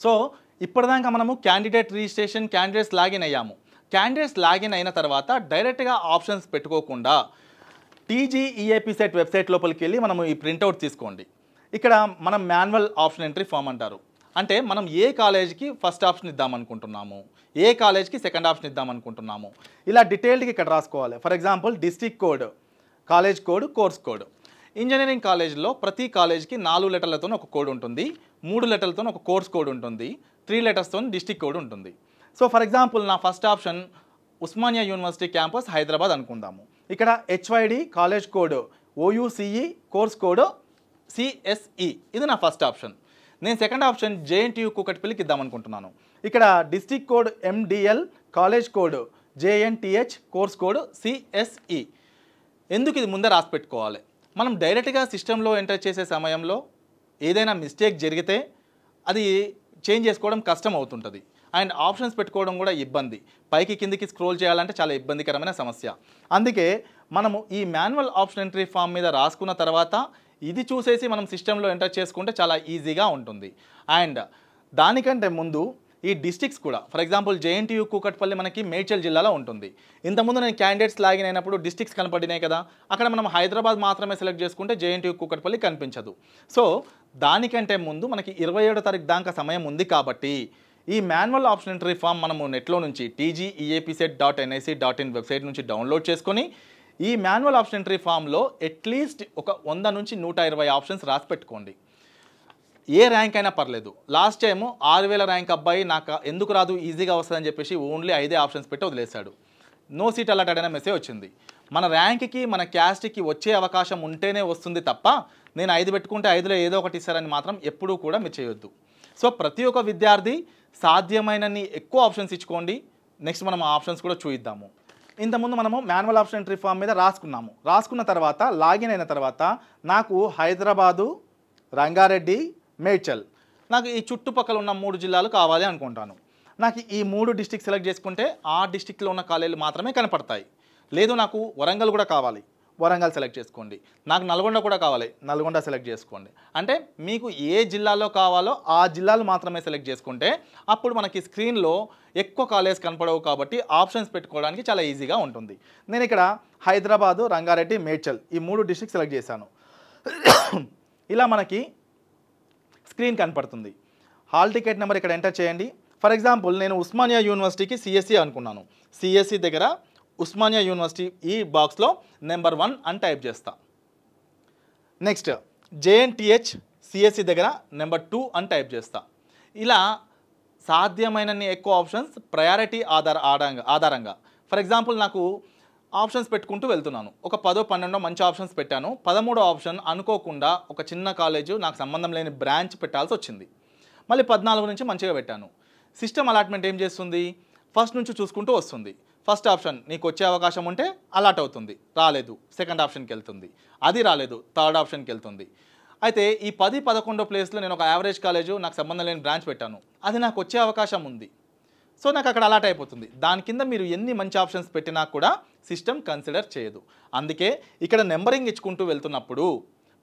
So ఇప్పటిదాకా మనము candidate registration, candidates login అయ్యాము. క్యాండిడేట్స్ లాగిన్ అయిన తర్వాత డైరెక్ట్గా ఆప్షన్స్ పెట్టుకోకుండా టీజీఈఏపీ సెట్ వెబ్సైట్ లోపలికి వెళ్ళి మనము ఈ ప్రింట్అవుట్ తీసుకోండి. ఇక్కడ మనం మాన్యువల్ ఆప్షన్ ఎంట్రీ ఫామ్ అంటారు. అంటే మనం ఏ కాలేజీకి ఫస్ట్ ఆప్షన్ ఇద్దామనుకుంటున్నాము, ఏ కాలేజ్కి సెకండ్ ఆప్షన్ ఇద్దామనుకుంటున్నాము, ఇలా డీటెయిల్డ్గా ఇక్కడ రాసుకోవాలి. For example district code, college code, course code. Engineering కాలేజ్లో ప్రతి కాలేజ్కి 4 లెటర్లతో ఒక కోడ్ ఉంటుంది, 3 లెటర్లతో ఒక కోర్స్ కోడ్ ఉంటుంది, 3 లెటర్స్తో డిస్ట్రిక్ట్ కోడ్ ఉంటుంది. సో ఫర్ ఎగ్జాంపుల్ నా first option Osmania university campus Hyderabad అనుకుందాము. ఇక్కడ HYD college code OUCE, course code CSE, ఇది నా ఫస్ట్ ఆప్షన్. నేను సెకండ్ ఆప్షన్ జేఎన్టీయూ కూకట్పల్లికి ఇద్దామనుకుంటున్నాను. ఇక్కడ district code MDL, college code JNTH, course code CSE. ఎందుకు ఇది ముందే రాసి పెట్టుకోవాలి? మనం డైరెక్ట్గా సిస్టంలో ఎంటర్ చేసే సమయంలో ఏదైనా మిస్టేక్ జరిగితే అది చేంజ్ చేసుకోవడం కష్టం అవుతుంటుంది. అండ్ ఆప్షన్స్ పెట్టుకోవడం కూడా ఇబ్బంది, పైకి కిందికి స్క్రోల్ చేయాలంటే చాలా ఇబ్బందికరమైన సమస్య. అందుకే మనము ఈ మాన్యువల్ ఆప్షన్ ఎంట్రీ ఫామ్ మీద రాసుకున్న తర్వాత ఇది చూసేసి మనం సిస్టంలో ఎంటర్ చేసుకుంటే చాలా ఈజీగా ఉంటుంది. అండ్ దానికంటే ముందు ఈ డిస్ట్రిక్ట్స్ కూడా, ఫర్ ఎగ్జాంపుల్ జేఎన్టీయూ కూకట్పల్లి మనకి మేడ్చల్ జిల్లాలో ఉంటుంది. ఇంతకుముందు నేను క్యాండిడేట్స్ లాగిన్ అయినప్పుడు డిస్ట్రిక్ట్స్ కనపడినాయి కదా, అక్కడ మనం హైదరాబాద్ మాత్రమే సెలెక్ట్ చేసుకుంటే జేఎన్టీయూ కూకట్పల్లి కనిపించదు. సో దానికంటే ముందు మనకి 27వ తారీఖు దాకా సమయం ఉంది కాబట్టి ఈ మాన్యువల్ ఆప్షన్ ఎంట్రీ ఫామ్ మనము నెట్లో నుంచి tgeapset.nic.in వెబ్సైట్ నుంచి డౌన్లోడ్ చేసుకొని ఈ మాన్యువల్ ఆప్షన్ ఎంట్రీ ఫామ్లో అట్లీస్ట్ ఒక 100 నుంచి 120 ఆప్షన్స్ రాసి పెట్టుకోండి. ఏ ర్యాంక్ అయినా పర్లేదు. లాస్ట్ టైం 6000 ర్యాంక్ అబ్బాయి నాకు ఎందుకు రాదు, ఈజీగా వస్తుందని చెప్పేసి ఓన్లీ 5 ఆప్షన్స్ పెట్టి వదిలేశాడు. నో సీట్ అలాటెడ్ అనే మెసేజ్ వచ్చింది. మన ర్యాంక్కి మన క్యాస్ట్కి వచ్చే అవకాశం ఉంటేనే వస్తుంది తప్ప నేను 5 పెట్టుకుంటే 5లో ఏదో ఒకటి ఇస్తారని మాత్రం ఎప్పుడూ కూడా మీరు చేయొద్దు. సో ప్రతి ఒక్క విద్యార్థి సాధ్యమైనన్ని ఎక్కువ ఆప్షన్స్ ఇచ్చుకోండి. నెక్స్ట్ మనం ఆప్షన్స్ కూడా చూద్దాము. ఇంతకుముందు మనము మాన్యువల్ ఆప్షన్ ఎంట్రీ ఫామ్ మీద రాసుకున్నాము. రాసుకున్న తర్వాత లాగిన్ అయిన తర్వాత నాకు హైదరాబాదు, రంగారెడ్డి, మేడ్చల్, నాకు ఈ చుట్టుపక్కల ఉన్న 3 జిల్లాలు కావాలి అనుకుంటాను. నాకు ఈ 3 డిస్ట్రిక్ట్ సెలెక్ట్ చేసుకుంటే ఆ డిస్ట్రిక్ట్లో ఉన్న కాలేజీలు మాత్రమే కనపడతాయి. లేదు నాకు వరంగల్ కూడా కావాలి, వరంగల్ సెలెక్ట్ చేసుకోండి. నాకు నల్గొండ కూడా కావాలి, నల్గొండ సెలెక్ట్ చేసుకోండి. అంటే మీకు ఏ జిల్లాలో కావాలో ఆ జిల్లాలు మాత్రమే సెలెక్ట్ చేసుకుంటే అప్పుడు మనకి స్క్రీన్లో ఎక్కువ కాలేజ్ కనపడవు కాబట్టి ఆప్షన్స్ పెట్టుకోవడానికి చాలా ఈజీగా ఉంటుంది. నేను ఇక్కడ హైదరాబాదు, రంగారెడ్డి, మేడ్చల్ ఈ 3 డిస్ట్రిక్ట్ సెలెక్ట్ చేశాను. ఇలా మనకి స్క్రీన్ కనపడుతుంది. హాల్ టికెట్ నెంబర్ ఇక్కడ ఎంటర్ చేయండి. ఫర్ ఎగ్జాంపుల్ నేను ఉస్మానియా యూనివర్సిటీకి సిఎస్సి అనుకున్నాను. సిఎస్సి దగ్గర ఉస్మానియా యూనివర్సిటీ ఈ బాక్స్లో నెంబర్ 1 అని టైప్ చేస్తా. నెక్స్ట్ జేఎన్టీహెచ్ సిఎస్సి దగ్గర నెంబర్ 2 అని టైప్ చేస్తా. ఇలా సాధ్యమైనన్ని ఎక్కువ ఆప్షన్స్ ప్రయారిటీ ఆధారంగా ఫర్ ఎగ్జాంపుల్ నాకు ఆప్షన్స్ పెట్టుకుంటూ వెళ్తున్నాను. ఒక 10, 12 మంచి ఆప్షన్స్ పెట్టాను. 13వ ఆప్షన్ అనుకోకుండా ఒక చిన్న కాలేజు నాకు సంబంధం లేని బ్రాంచ్ పెట్టాల్సి వచ్చింది. మళ్ళీ 14 నుంచి మంచిగా పెట్టాను. సిస్టమ్ అలాట్మెంట్ ఏం చేస్తుంది, ఫస్ట్ నుంచి చూసుకుంటూ వస్తుంది. ఫస్ట్ ఆప్షన్ నీకు వచ్చే అవకాశం ఉంటే అలాట్ అవుతుంది, రాలేదు సెకండ్ ఆప్షన్కి వెళ్తుంది, అది రాలేదు థర్డ్ ఆప్షన్కి వెళ్తుంది. అయితే ఈ 10, 11 ప్లేస్లో నేను ఒక యావరేజ్ కాలేజు నాకు సంబంధం లేని బ్రాంచ్ పెట్టాను, అది నాకు వచ్చే అవకాశం ఉంది. సో నాకు అక్కడ అలాట్ అయిపోతుంది. దాని కింద మీరు ఎన్ని మంచి ఆప్షన్స్ పెట్టినా కూడా సిస్టమ్ కన్సిడర్ చేయదు. అందుకే ఇక్కడ నెంబరింగ్ ఇచ్చుకుంటూ వెళ్తున్నప్పుడు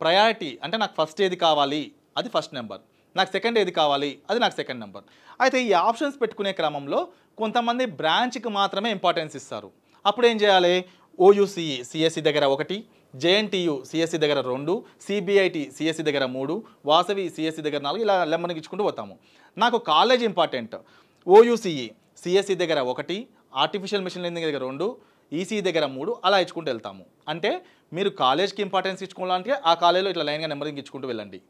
ప్రయారిటీ అంటే నాకు ఫస్ట్ ఏది కావాలి అది ఫస్ట్ నెంబర్, నాకు సెకండ్ ఏది కావాలి అది నాకు సెకండ్ నెంబర్. అయితే ఈ ఆప్షన్స్ పెట్టుకునే క్రమంలో కొంతమంది బ్రాంచ్కి మాత్రమే ఇంపార్టెన్స్ ఇస్తారు. అప్పుడు ఏం చేయాలి, ఓయూసిఈ సిఎస్సి దగ్గర 1, జేఎన్టీయూ సిఎస్సి దగ్గర 2, సిబిఐటి సిఎస్సి దగ్గర 3, వాసవి సిఎస్సి దగ్గర 4, ఇలా నెంబరింగ్ ఇచ్చుకుంటూ పోతాము. నాకు కాలేజ్ ఇంపార్టెంట్. ఓయూసిఈ సిఎస్సి దగ్గర 1, ఆర్టిఫిషియల్ మిషన్ లెర్నింగ్ దగ్గర 2, ఈసీఈ దగ్గర 3, అలా ఇచ్చుకుంటూ వెళ్తాము. అంటే మీరు కాలేజ్కి ఇంపార్టెన్స్ ఇచ్చుకోవాలంటే ఆ కాలేజ్లో ఇట్లా లైన్గా నెంబరింగ్ ఇచ్చుకుంటూ వెళ్ళండి.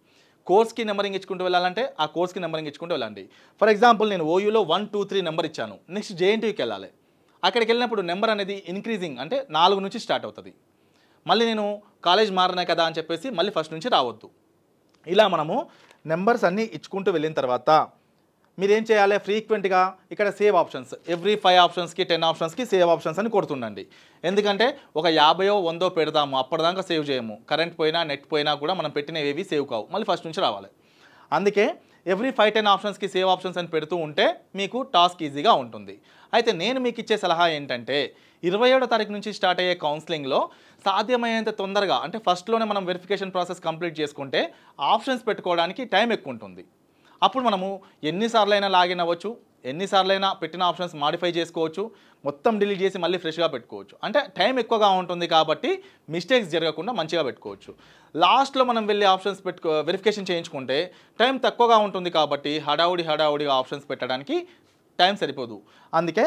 కోర్స్కి నెంబరింగ్ ఇచ్చుకుంటూ వెళ్ళాలంటే ఆ కోర్స్కి నెంబరింగ్ ఇచ్చుకుంటూ వెళ్ళండి. ఫర్ ఎగ్జాంపుల్ నేను ఓయూలో 1, 2, 3 నెంబర్ ఇచ్చాను. నెక్స్ట్ జేఎన్టీయూకి వెళ్ళాలి. అక్కడికి వెళ్ళినప్పుడు నెంబర్ అనేది ఇంక్రీజింగ్ అంటే 4 నుంచి స్టార్ట్ అవుతుంది. మళ్ళీ నేను కాలేజ్ మారినా కదా అని చెప్పేసి మళ్ళీ ఫస్ట్ నుంచి రావద్దు. ఇలా మనము నెంబర్స్ అన్నీ ఇచ్చుకుంటూ వెళ్ళిన తర్వాత మీరేం చేయాలి, ఫ్రీక్వెంట్గా ఇక్కడ సేవ్ ఆప్షన్స్ ఎవ్రీ 5 ఆప్షన్స్కి 10 ఆప్షన్స్కి సేవ్ ఆప్షన్స్ అని కొడుతుండండి. ఎందుకంటే ఒక 50, 100 పెడతాము, అప్పటిదాకా సేవ్ చేయము. కరెంట్ పోయినా నెట్ పోయినా కూడా మనం పెట్టినవి ఏవి సేవ్ కావు, మళ్ళీ ఫస్ట్ నుంచి రావాలి. అందుకే ఎవ్రీ 5, 10 ఆప్షన్స్కి సేవ్ ఆప్షన్స్ అని పెడుతూ ఉంటే మీకు టాస్క్ ఈజీగా ఉంటుంది. అయితే నేను మీకు ఇచ్చే సలహా ఏంటంటే 27వ తారీఖు నుంచి స్టార్ట్ అయ్యే కౌన్సిలింగ్లో సాధ్యమైనంత తొందరగా అంటే ఫస్ట్లోనే మనం వెరిఫికేషన్ ప్రాసెస్ కంప్లీట్ చేసుకుంటే ఆప్షన్స్ పెట్టుకోవడానికి టైం ఎక్కువ ఉంటుంది. అప్పుడు మనము ఎన్నిసార్లైనా లాగిన్ అవ్వచ్చు, ఎన్నిసార్లైనా పెట్టిన ఆప్షన్స్ మాడిఫై చేసుకోవచ్చు, మొత్తం డిలీట్ చేసి మళ్ళీ ఫ్రెష్గా పెట్టుకోవచ్చు. అంటే టైం ఎక్కువగా ఉంటుంది కాబట్టి మిస్టేక్స్ జరగకుండా మంచిగా పెట్టుకోవచ్చు. లాస్ట్లో మనం వెళ్ళి ఆప్షన్స్ వెరిఫికేషన్ చేయించుకుంటే టైం తక్కువగా ఉంటుంది కాబట్టి హడావుడిగా ఆప్షన్స్ పెట్టడానికి టైం సరిపోదు. అందుకే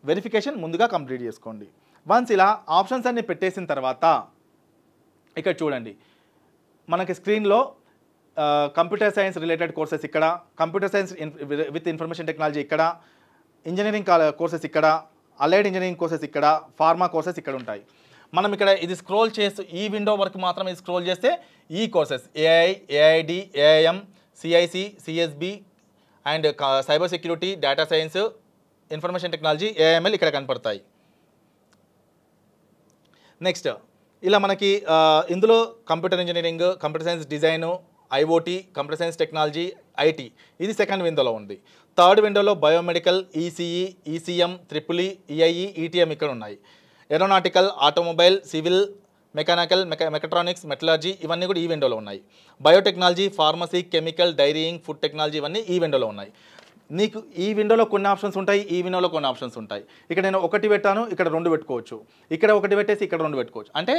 వెరిఫికేషన్ ముందుగా కంప్లీట్ చేసుకోండి. వన్స్ ఇలా ఆప్షన్స్ అన్ని పెట్టేసిన తర్వాత ఇక్కడ చూడండి, మనకి స్క్రీన్లో కంప్యూటర్ సైన్స్ రిలేటెడ్ కోర్సెస్ ఇక్కడ, computer science with information technology ఇక్కడ, ఇంజనీరింగ్ కోర్సెస్ ఇక్కడ, అలైడ్ ఇంజనీరింగ్ కోర్సెస్ ఇక్కడ, ఫార్మా కోర్సెస్ ఇక్కడ ఉంటాయి. మనం ఇక్కడ ఇది స్క్రోల్ చేస్తూ ఈ విండో వరకు మాత్రం ఇది స్క్రోల్ చేస్తే ఈ courses AI, AID, AIM, CIC, CSB and cyber security, data science, information technology, AIML ఇక్కడ కనపడతాయి. నెక్స్ట్ ఇలా మనకి ఇందులో computer engineering, computer science design, IoT, computer science technology, IT ఇది సెకండ్ విండోలో ఉంది. థర్డ్ విండోలో biomedical, ECE, ECM, triple EIE, ETM ఇక్కడ ఉన్నాయి. Aeronautical, automobile, civil, mechanical, mechatronics, metallurgy ఇవన్నీ కూడా ఈ విండోలో ఉన్నాయి. Biotechnology, pharmacy, chemical, dairying, food technology ఇవన్నీ ఈ విండోలో ఉన్నాయి. నీకు ఈ విండోలో కొన్ని ఆప్షన్స్ ఉంటాయి, ఈ విండోలో కొన్ని ఆప్షన్స్ ఉంటాయి. ఇక్కడ నేను ఒకటి పెట్టాను, ఇక్కడ 2 పెట్టుకోవచ్చు, ఇక్కడ ఒకటి పెట్టేసి ఇక్కడ 2 పెట్టుకోవచ్చు. అంటే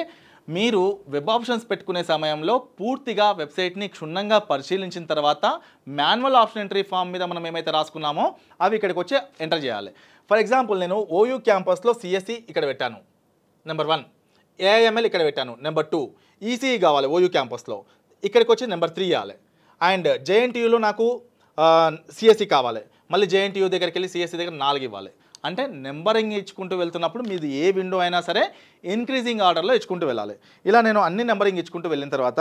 మీరు వెబ్ ఆప్షన్స్ పెట్టుకునే సమయంలో పూర్తిగా వెబ్సైట్ని క్షుణ్ణంగా పరిశీలించిన తర్వాత మాన్యువల్ ఆప్షన్ ఎంట్రీ ఫామ్ మీద మనం ఏమైతే రాసుకున్నామో అవి ఇక్కడికి వచ్చి ఎంటర్ చేయాలి. ఫర్ ఎగ్జాంపుల్ నేను ఓయూ క్యాంపస్లో సిఎస్సి ఇక్కడ పెట్టాను నెంబర్ 1, ఏఐఎంఎల్ ఇక్కడ పెట్టాను నెంబర్ 2, ఈసీఈ కావాలి ఓయూ క్యాంపస్లో ఇక్కడికి వచ్చి నెంబర్ 3 ఇవ్వాలి. అండ్ జేఎన్టీయూలో నాకు సిఎస్సి కావాలి, మళ్ళీ జేఎన్టీయూ దగ్గరికి వెళ్ళి సిఎస్సి దగ్గర 4 ఇవ్వాలి. అంటే నెంబరింగ్ ఇచ్చుకుంటూ వెళ్తున్నప్పుడు మీది ఏ విండో అయినా సరే ఇంక్రీజింగ్ ఆర్డర్లో ఇచ్చుకుంటూ వెళ్ళాలి. ఇలా నేను అన్ని నెంబరింగ్ ఇచ్చుకుంటూ వెళ్ళిన తర్వాత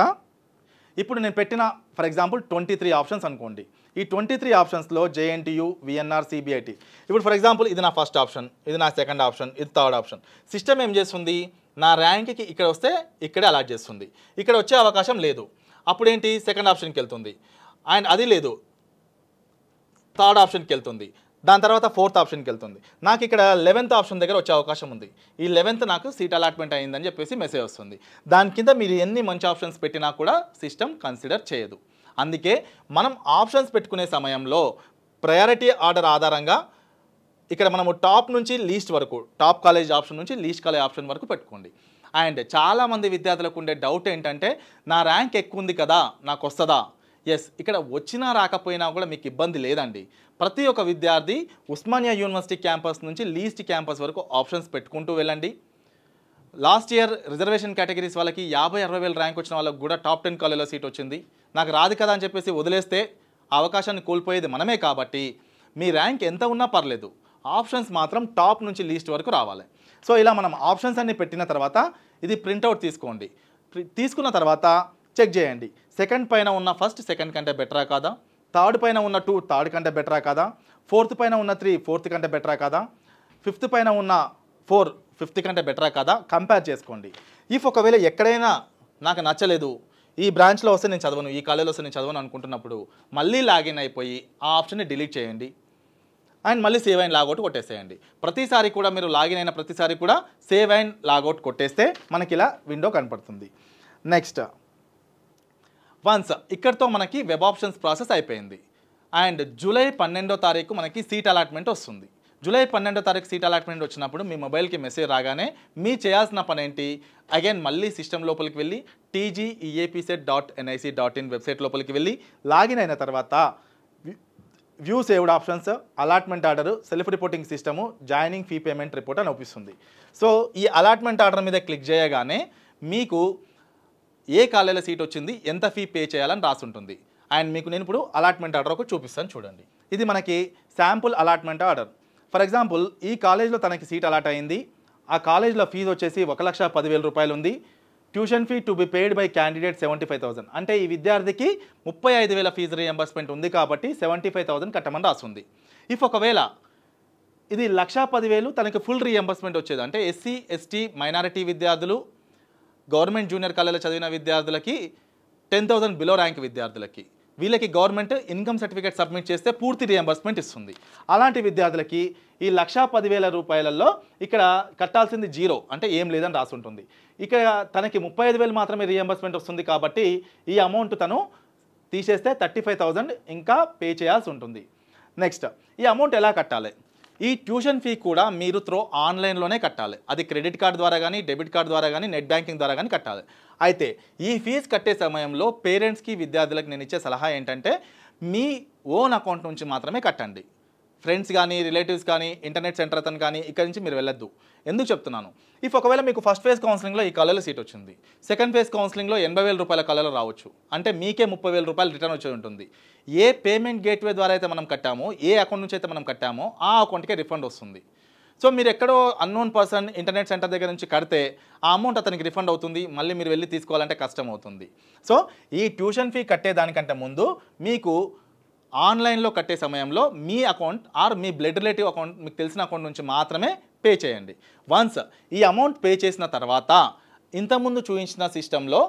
ఇప్పుడు నేను పెట్టిన ఫర్ ఎగ్జాంపుల్ 23 ఆప్షన్స్ అనుకోండి. ఈ 23 ఆప్షన్స్లో జేఎన్టీయూ, విఎన్ఆర్, సిబిఐటి. ఇప్పుడు ఫర్ ఎగ్జాంపుల్ ఇది నా ఫస్ట్ ఆప్షన్, ఇది నా సెకండ్ ఆప్షన్, ఇది థర్డ్ ఆప్షన్. సిస్టమ్ ఏం చేస్తుంది, నా ర్యాంక్కి ఇక్కడ వస్తే ఇక్కడే అలాట్ చేస్తుంది. ఇక్కడ వచ్చే అవకాశం లేదు, అప్పుడు ఏంటి సెకండ్ ఆప్షన్కి వెళ్తుంది. అండ్ అది లేదు, థర్డ్ ఆప్షన్కి వెళ్తుంది, దాని తర్వాత ఫోర్త్ ఆప్షన్కి వెళ్తుంది. నాకు ఇక్కడ 11th ఆప్షన్ దగ్గర వచ్చే అవకాశం ఉంది. ఈ 11th నాకు సీట్ అలాట్మెంట్ అయిందని చెప్పేసి మెసేజ్ వస్తుంది. దాని కింద మీరు ఎన్ని మంచి ఆప్షన్స్ పెట్టినా కూడా సిస్టమ్ కన్సిడర్ చేయదు. అందుకే మనం ఆప్షన్స్ పెట్టుకునే సమయంలో ప్రయారిటీ ఆర్డర్ ఆధారంగా ఇక్కడ మనము టాప్ నుంచి లీస్ట్ వరకు, టాప్ కాలేజ్ ఆప్షన్ నుంచి లీస్ట్ కాలేజ్ ఆప్షన్ వరకు పెట్టుకోండి. అండ్ చాలామంది విద్యార్థులకు ఉండే డౌట్ ఏంటంటే నా ర్యాంక్ ఎక్కువ ఉంది కదా నాకు వస్తుందా? ఎస్, ఇక్కడ వచ్చినా రాకపోయినా కూడా మీకు ఇబ్బంది లేదండి. ప్రతి ఒక్క విద్యార్థి ఉస్మానియా యూనివర్సిటీ క్యాంపస్ నుంచి లీస్ట్ క్యాంపస్ వరకు ఆప్షన్స్ పెట్టుకుంటూ వెళ్ళండి. లాస్ట్ ఇయర్ రిజర్వేషన్ కేటగిరీస్ వాళ్ళకి 50-60 వేల ర్యాంక్ వచ్చిన వాళ్ళకి కూడా టాప్ 10 కాలేజ్లో సీట్ వచ్చింది. నాకు రాదు కదా అని చెప్పేసి వదిలేస్తే ఆ అవకాశాన్ని కోల్పోయేది మనమే. కాబట్టి మీ ర్యాంక్ ఎంత ఉన్నా పర్లేదు, ఆప్షన్స్ మాత్రం టాప్ నుంచి లీస్ట్ వరకు రావాలి. సో ఇలా మనం ఆప్షన్స్ అన్ని పెట్టిన తర్వాత ఇది ప్రింట్అవుట్ తీసుకోండి. తీసుకున్న తర్వాత చెక్ చేయండి, సెకండ్ పైన ఉన్న ఫస్ట్ సెకండ్ కంటే బెటరా కాదా, థర్డ్ పైన ఉన్న 2 థర్డ్ కంటే బెటరా కాదా, ఫోర్త్ పైన ఉన్న 3 ఫోర్త్ కంటే బెటరా కాదా, ఫిఫ్త్ పైన ఉన్న 4 ఫిఫ్త్ కంటే బెటరా కాదా కంపేర్ చేసుకోండి. ఇఫ్ ఒకవేళ ఎక్కడైనా నాకు నచ్చలేదు, ఈ బ్రాంచ్లో వస్తే నేను చదవను, ఈ కాలేజ్లో వస్తే నేను చదవను అనుకుంటున్నప్పుడు మళ్ళీ లాగిన్ అయిపోయి ఆ ఆప్షన్ని డిలీట్ చేయండి అండ్ మళ్ళీ సేవ్ అండ్ లాగౌట్ కొట్టేసేయండి. ప్రతిసారి కూడా మీరు లాగిన్ అయిన ప్రతిసారి కూడా సేవ్ అండ్ లాగౌట్ కొట్టేస్తే మనకి ఇలా విండో కనపడుతుంది. నెక్స్ట్ వన్స్ ఇక్కడితో మనకి వెబ్ ఆప్షన్స్ ప్రాసెస్ అయిపోయింది. అండ్ జూలై 12వ తారీఖు మనకి సీట్ అలాట్మెంట్ వస్తుంది. జూలై 12వ తారీఖు సీట్ అలాట్మెంట్ వచ్చినప్పుడు మీ మొబైల్కి మెసేజ్ రాగానే మీ చేయాల్సిన పని ఏంటి, అగైన్ మళ్ళీ సిస్టమ్ లోపలికి వెళ్ళి tgeapset.nic.in వెబ్సైట్ లోపలికి వెళ్ళి లాగిన్ అయిన తర్వాత view saved options, allotment order, self reporting system, joining fee payment report అని చూపిస్తుంది. సో ఈ అలాట్మెంట్ ఆర్డర్ మీద క్లిక్ చేయగానే మీకు ఏ కాలేజీలో సీట్ వచ్చింది, ఎంత ఫీ పే చేయాలని రాసి ఉంటుంది. అండ్ మీకు నేను ఇప్పుడు అలాట్మెంట్ ఆర్డర్ ఒకటి చూపిస్తాను చూడండి. ఇది మనకి sample allotment order. For example ఈ కాలేజ్లో తనకి సీట్ అలాట్ అయింది, ఆ కాలేజ్లో ఫీజు వచ్చేసి 1,10,000 రూపాయలు ఉంది. Tuition fee to be paid by candidate 75,000. అంటే ఈ విద్యార్థికి 35,000 ఫీజు రీఎంబర్స్మెంట్ ఉంది కాబట్టి 75,000 కట్టమని రాస్తుంది. ఇఫ్ ఒకవేళ ఇది 1,10,000 తనకి ఫుల్ రీఎంబర్స్మెంట్ వచ్చేది, అంటే ఎస్సీ, ఎస్టీ, మైనారిటీ విద్యార్థులు, గవర్నమెంట్ జూనియర్ కాలేజీలో చదివిన విద్యార్థులకి, 10,000 బిలో ర్యాంక్ విద్యార్థులకి, వీళ్ళకి గవర్నమెంట్ ఇన్కమ్ సర్టిఫికేట్ సబ్మిట్ చేస్తే పూర్తి రియంబర్స్మెంట్ ఇస్తుంది. అలాంటి విద్యార్థులకి ఈ 1,10,000 రూపాయలలో ఇక్కడ కట్టాల్సింది 0, అంటే ఏం లేదని రాసి ఉంటుంది. ఇక్కడ తనకి 35,000 మాత్రమే రియంబర్స్మెంట్ వస్తుంది కాబట్టి ఈ అమౌంట్ తను తీసేస్తే 35,000 ఇంకా పే చేయాల్సి ఉంటుంది. నెక్స్ట్ ఈ అమౌంట్ ఎలా కట్టాలి? ఈ ట్యూషన్ ఫీ కూడా మీరు ఆన్లైన్లోనే కట్టాలి. అది క్రెడిట్ కార్డ్ ద్వారా కానీ, డెబిట్ కార్డ్ ద్వారా కానీ, నెట్ బ్యాంకింగ్ ద్వారా కానీ కట్టాలి. అయితే ఈ ఫీజు కట్టే సమయంలో పేరెంట్స్కి, విద్యార్థులకు నేను ఇచ్చే సలహా ఏంటంటే మీ ఓన్ అకౌంట్ నుంచి మాత్రమే కట్టండి. ఫ్రెండ్స్ కానీ, రిలేటివ్స్ కానీ, ఇంటర్నెట్ సెంటర్ అతను కానీ ఇక్కడి నుంచి మీరు వెళ్ళొద్దు. ఎందుకు చెప్తున్నాను? ఒకవేళ మీకు ఫస్ట్ ఫేజ్ కౌన్సిలింగ్లో ఈ కళలో సీట్ వచ్చింది, సెకండ్ ఫేజ్ కౌన్సిలింగ్లో 80,000 రూపాయల కళలో రావచ్చు. అంటే మీకే 30,000 రూపాయలు రిటర్న్ వచ్చి ఉంటుంది. ఏ పేమెంట్ గేట్వే ద్వారా అయితే మనం కట్టామో, ఏ అకౌంట్ నుంచి అయితే మనం కట్టామో ఆ అకౌంట్కే రిఫండ్ వస్తుంది. సో మీరు ఎక్కడో అన్నోన్ పర్సన్ ఇంటర్నెట్ సెంటర్ దగ్గర నుంచి కడితే ఆ అమౌంట్ అతనికి రిఫండ్ అవుతుంది. మళ్ళీ మీరు వెళ్ళి తీసుకోవాలంటే కష్టం అవుతుంది. సో ఈ ట్యూషన్ ఫీ కట్టేదానికంటే ముందు మీకు ఆన్లైన్లో కట్టే సమయంలో మీ అకౌంట్ ఆర్ మీ బ్లడ్ రిలేటివ్ అకౌంట్, మీకు తెలిసిన అకౌంట్ నుంచి మాత్రమే పే చేయండి. వన్స్ ఈ అమౌంట్ పే చేసిన తర్వాత ఇంతకుముందు చూపించిన సిస్టంలో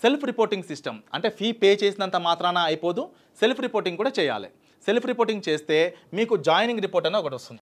సెల్ఫ్ రిపోర్టింగ్ సిస్టమ్, అంటే ఫీ పే చేసినంత మాత్రాన అయిపోదు, సెల్ఫ్ రిపోర్టింగ్ కూడా చేయాలి. సెల్ఫ్ రిపోర్టింగ్ చేస్తే మీకు జాయినింగ్ రిపోర్ట్ అని ఒకటి వస్తుంది.